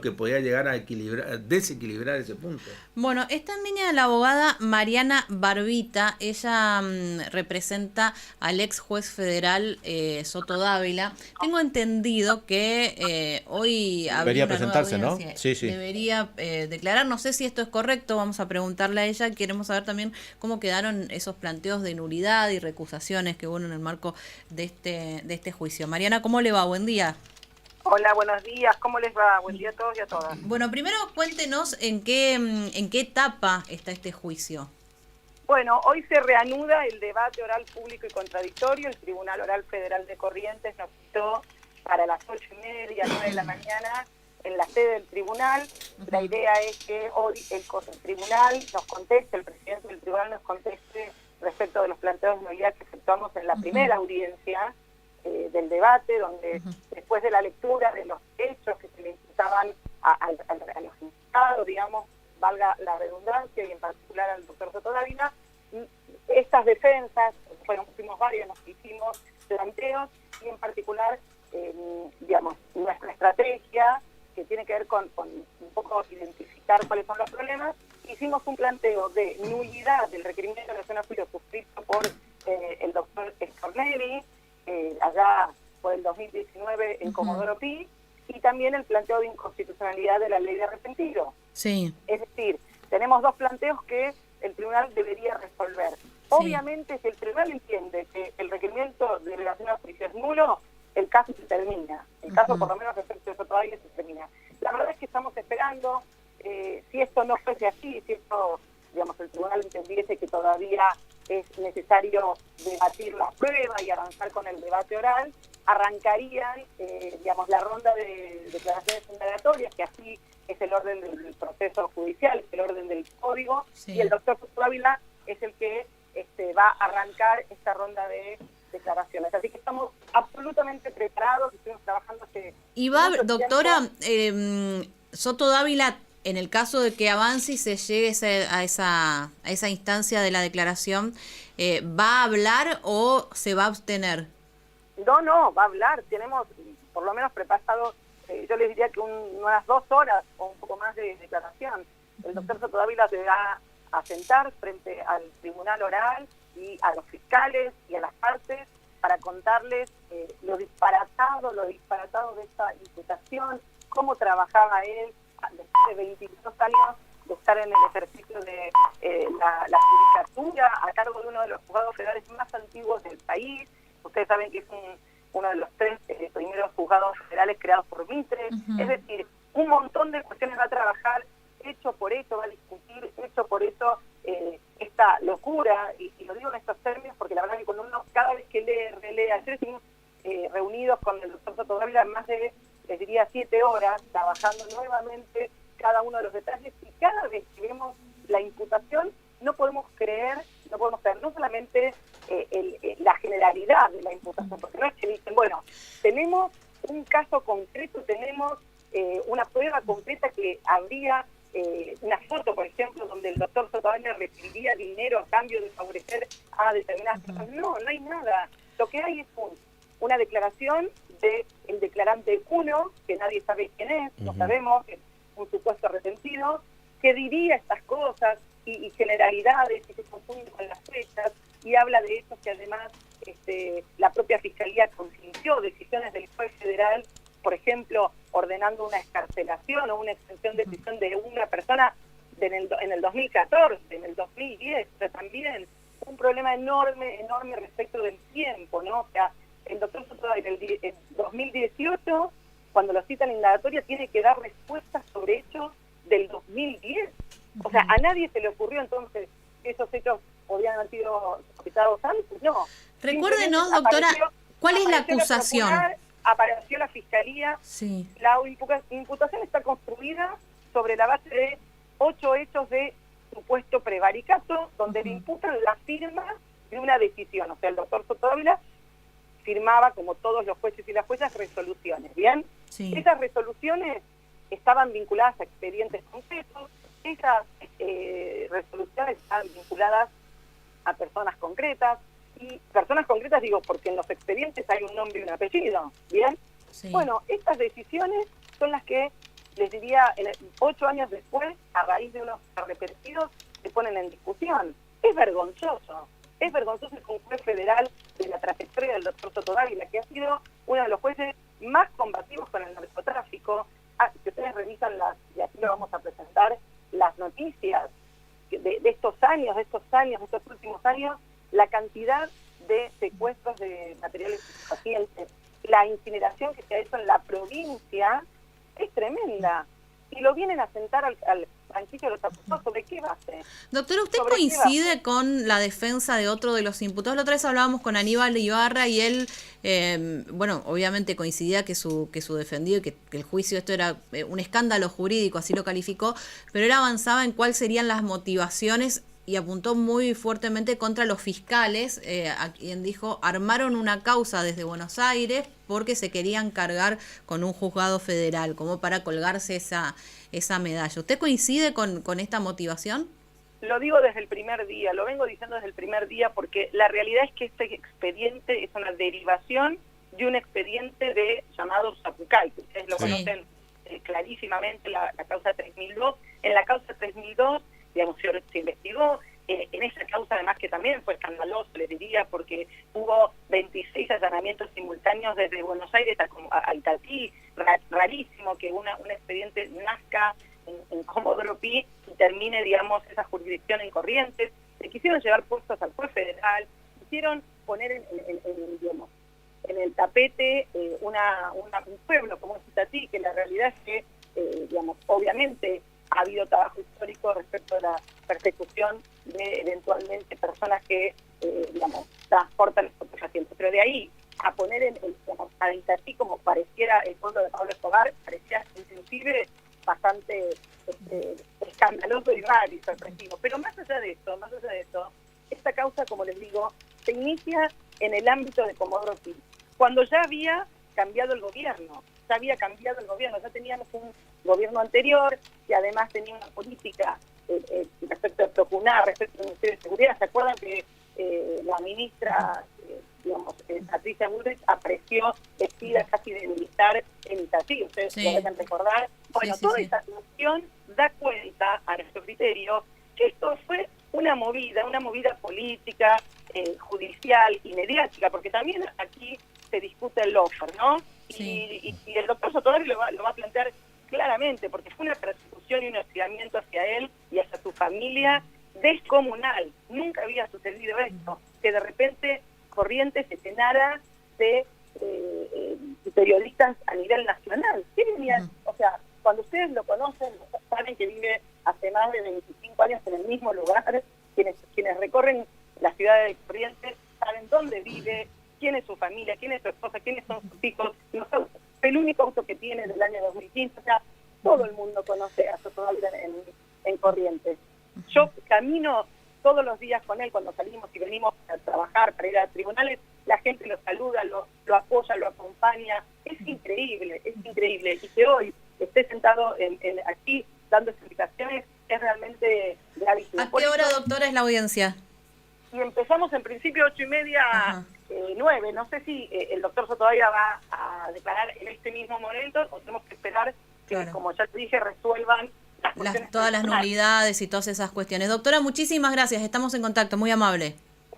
que podía llegar a desequilibrar ese punto. Bueno, está en línea la abogada Mariana Barbita. Ella representa al ex juez federal Soto Dávila. Tengo entendido que hoy habría Debería una nueva presentarse, ¿no? audiencia. Sí, sí. Debería declarar. No sé si esto es correcto. Vamos a preguntarle a ella. Queremos saber también cómo quedaron esos planteos de nulidad y recusaciones que hubo en el marco de este juicio. Mariana, ¿cómo le va? Buen día. Hola, buenos días, ¿cómo les va? Buen día a todos y a todas. Bueno, primero cuéntenos en qué etapa está este juicio. Bueno, hoy se reanuda el debate oral público y contradictorio. El Tribunal Oral Federal de Corrientes nos citó para las 8:30, 9 de la mañana en la sede del tribunal. La idea es que hoy el tribunal nos conteste, el presidente del tribunal nos conteste respecto de los planteos de nulidad que efectuamos en la primera audiencia del debate, donde después de la lectura de los hechos que se le imputaban a los imputados, digamos, valga la redundancia, y en particular al doctor Soto Dávila, estas defensas, fuimos varios, nos hicimos planteos, y en particular, digamos, nuestra estrategia, que tiene que ver con un poco identificar cuáles son los problemas, hicimos un planteo de nulidad del requerimiento de relación a juicio suscrito por el doctor Stornelli, allá por el 2019 en Comodoro Pi, y también el planteo de inconstitucionalidad de la ley de arrepentido. Sí. Es decir, tenemos dos planteos que el tribunal debería resolver. Sí. Obviamente, si el tribunal entiende que el requerimiento de relación a juicio es nulo, el caso se termina. El caso, por lo menos respecto a eso, todavía se termina. La verdad es que estamos esperando, si esto no fuese así, si esto, digamos, el tribunal entendiese que todavía es necesario debatir la prueba y avanzar con el debate oral, arrancarían, digamos, la ronda de declaraciones indagatorias, que así es el orden del proceso judicial, el orden del código, y el doctor Soto Dávila es el que va a arrancar esta ronda de declaraciones. Así que estamos absolutamente preparados, estuvimos trabajando hace... Y va, doctora, Soto Dávila, en el caso de que avance y se llegue a esa instancia de la declaración, ¿va a hablar o se va a abstener? No, va a hablar. Tenemos por lo menos preparado, yo les diría que unas 2 horas o un poco más de declaración. El doctor Soto Dávila se va a sentar frente al tribunal oral y a los fiscales y a las partes para contarles lo disparatado de esta imputación, cómo trabajaba él después de 22 años de estar en el ejercicio de la judicatura a cargo de uno de los juzgados federales más antiguos del país. Ustedes saben que es uno de los 3 primeros juzgados federales creados por Mitre. Es decir, un montón de cuestiones va a trabajar, hecho por eso, va a discutir, hecho por eso, esta locura, y lo digo en estos términos porque la verdad que cuando uno cada vez que relee, ayer estuvimos reunidos con el doctor Soto Dávila más de, les diría, 7 horas, trabajando nuevamente cada uno de los detalles, y cada vez que vemos la imputación no podemos creer no solamente la generalidad de la imputación, porque no es que dicen, bueno, tenemos un caso concreto, tenemos una prueba concreta que habría una foto, por ejemplo, donde el doctor Soto Dávila recibiría dinero a cambio de favorecer a determinadas personas. No hay nada. Lo que hay es una declaración del declarante 1, que nadie sabe quién es, no sabemos, es un supuesto arrepentido, que diría estas cosas y generalidades y se confunde con las fechas y habla de hechos que además la propia Fiscalía consintió, decisiones del juez federal, por ejemplo, ordenando una excarcelación o una extensión de prisión de una persona en el 2014, en el 2010, pero también un problema enorme respecto del tiempo, ¿no? O sea, el doctor Soto en el 2018, cuando lo cita en la indagatoria, tiene que dar respuestas sobre hechos del 2010. O sea, a nadie se le ocurrió entonces que esos hechos podrían haber sido citados antes, no. Recuérdenos, doctora, ¿cuál es la acusación? Apareció la Fiscalía. Sí. La imputación está construida sobre la base de 8 hechos de supuesto prevaricato, donde le imputan la firma de una decisión. O sea, el doctor Soto Dávila firmaba, como todos los jueces y las juezas, resoluciones, ¿bien? Sí. Esas resoluciones estaban vinculadas a expedientes concretos, esas resoluciones estaban vinculadas a personas concretas, y personas concretas digo porque en los expedientes hay un nombre y un apellido, ¿bien? Sí. Bueno, estas decisiones son las que les diría, 8 años después, a raíz de unos arrepentidos, se ponen en discusión. Es vergonzoso que un juez federal de la trayectoria del doctor Soto Dávila, que ha sido uno de los jueces más combativos con el narcotráfico, que ustedes revisan y aquí lo vamos a presentar, las noticias de estos últimos años, la cantidad de secuestros de materiales pacientes, la incineración que se ha hecho en la provincia es tremenda. Y lo vienen a sentar al banquillo de los acusados, ¿sobre qué base? Doctora, ¿usted coincide con la defensa de otro de los imputados? La otra vez hablábamos con Aníbal Ibarra y él, bueno, obviamente coincidía que su defendido y que el juicio esto era un escándalo jurídico, así lo calificó, pero él avanzaba en cuáles serían las motivaciones y apuntó muy fuertemente contra los fiscales, a quien dijo, armaron una causa desde Buenos Aires porque se querían cargar con un juzgado federal, como para colgarse esa medalla. ¿Usted coincide con esta motivación? Lo digo desde el primer día, lo vengo diciendo desde el primer día, porque la realidad es que este expediente es una derivación de un expediente llamado Zapucay, que ustedes lo conocen clarísimamente, la causa 3002. En la causa 3002, digamos, se investigó, en esa causa además que también fue escandaloso, les diría, porque hubo 26 allanamientos simultáneos desde Buenos Aires a Itatí, rarísimo que un expediente nazca en Comodoro Pi y termine, digamos, esa jurisdicción en Corrientes. Se quisieron llevar puestos al juez federal, quisieron poner en el tapete un pueblo como es Itatí, que la realidad es que, digamos, obviamente ha habido trabajo histórico respecto a la persecución de eventualmente personas que, digamos, transportan estupefacientes. Pero de ahí a poner a Itatí como pareciera el pueblo de Pablo Escobar, parecía inclusive bastante escandaloso y raro y sorpresivo. Pero más allá de esto, esta causa, como les digo, se inicia en el ámbito de Comodoro Pi, cuando ya había cambiado el gobierno, ya teníamos un gobierno anterior que además tenía una política respecto a procunar, respecto al Ministerio de Seguridad. ¿Se acuerdan que la ministra, Patricia Bullrich, apreció vestida casi de militar en Itatí? Ustedes lo deben recordar. Bueno, toda esa situación da cuenta, a nuestro criterio, que esto fue una movida política, judicial y mediática, porque también aquí se discute el lawfare, ¿no? Sí. Y el doctor Soto Dávila lo va a plantear claramente, porque fue una persecución y un hostigamiento hacia él y hacia su familia descomunal. Nunca había sucedido esto, que de repente Corrientes se llenara de periodistas a nivel nacional. ¿Qué venía? O sea, cuando ustedes lo conocen, saben que vive hace más de 25 años en el mismo lugar, quienes recorren la ciudad de Corrientes saben dónde vive, quién es su familia, quién es su esposa, quiénes son sus hijos, el único auto que tiene del año 2015, o sea, todo el mundo conoce a Soto Dávila en Corrientes. Yo camino todos los días con él cuando salimos y venimos a trabajar para ir a tribunales, la gente lo saluda, lo apoya, lo acompaña, es increíble, y que hoy esté sentado aquí dando explicaciones es realmente gravísimo. ¿A qué hora, doctora, es la audiencia? Y empezamos en principio 8:30, 9. No sé si el doctor Soto Dávila va a declarar en este mismo momento o tenemos que esperar que, como ya te dije, resuelvan todas las nulidades y todas esas cuestiones. Doctora, muchísimas gracias. Estamos en contacto. Muy amable.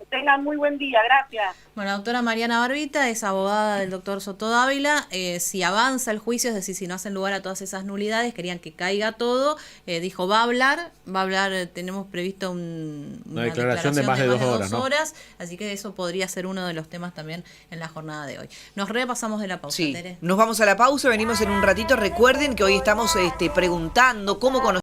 Tengan muy buen día, gracias. Bueno, la doctora Mariana Barbita es abogada del doctor Soto Dávila. Si avanza el juicio, es decir, si no hacen lugar a todas esas nulidades, querían que caiga todo, dijo va a hablar, tenemos previsto una declaración de más de 2 horas, ¿no? Así que eso podría ser uno de los temas también en la jornada de hoy. Nos repasamos de la pausa, sí, Tere. Nos vamos a la pausa, venimos en un ratito. Recuerden que hoy estamos preguntando cómo conocer